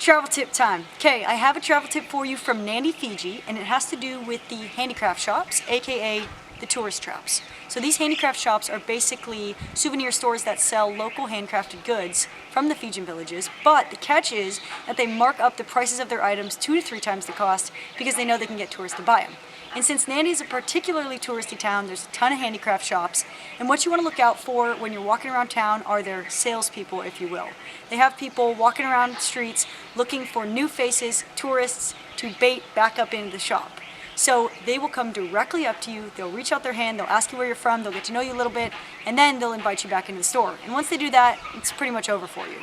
Travel tip time. Okay, I have a travel tip for you from Nandi, Fiji, and it has to do with the handicraft shops, aka the tourist traps. So these handicraft shops are basically souvenir stores that sell local handcrafted goods from the Fijian villages, but the catch is that they mark up the prices of their items 2 to 3 times the cost because they know they can get tourists to buy them. And since Nandi is a particularly touristy town, there's a ton of handicraft shops, and what you want to look out for when you're walking around town are their salespeople, if you will. They have people walking around the streets looking for new faces, tourists, to bait back up into the shop. So they will come directly up to you, they'll reach out their hand, they'll ask you where you're from, they'll get to know you a little bit, and then they'll invite you back into the store. And once they do that, it's pretty much over for you.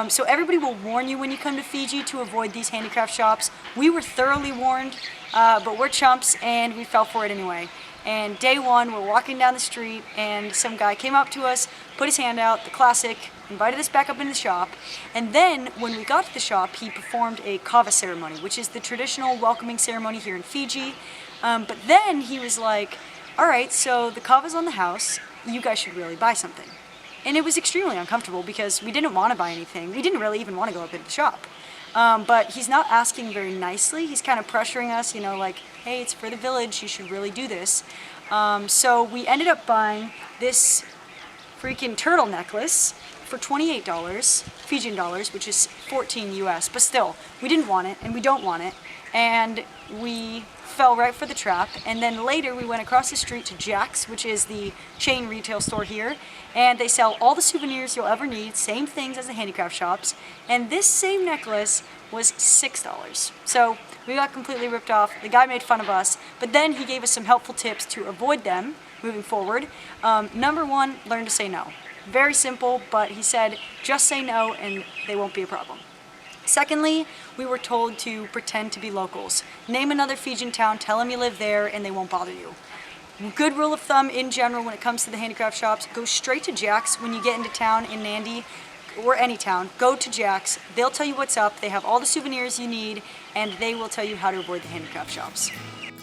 So everybody will warn you when you come to Fiji to avoid these handicraft shops. We were thoroughly warned, but we're chumps and we fell for it anyway. And day one, we're walking down the street and some guy came up to us, put his hand out, the classic, invited us back up in the shop. And then when we got to the shop, he performed a kava ceremony, which is the traditional welcoming ceremony here in Fiji. But then he was like, all right, so the kava's on the house, you guys should really buy something. And it was extremely uncomfortable because we didn't want to buy anything. We didn't really even want to go up into the shop. But he's not asking very nicely. He's kind of pressuring us, you know, like, hey, it's for the village, you should really do this. So we ended up buying this freaking turtle necklace for $28 Fijian dollars, which is 14 US, but still, we didn't want it and we don't want it. And we fell right for the trap, and then later we went across the street to Jack's, which is the chain retail store here, and they sell all the souvenirs you'll ever need, same things as the handicraft shops, and this same necklace was $6. So we got completely ripped off. The guy made fun of us, but then he gave us some helpful tips to avoid them moving forward. Number one, learn to say no. Very simple, but he said just say no and they won't be a problem. Secondly, we were told to pretend to be locals. Name another Fijian town, tell them you live there, and they won't bother you. Good rule of thumb in general when it comes to the handicraft shops, go straight to Jack's when you get into town in Nandi, or any town. Go to Jack's, they'll tell you what's up, they have all the souvenirs you need, and they will tell you how to avoid the handicraft shops.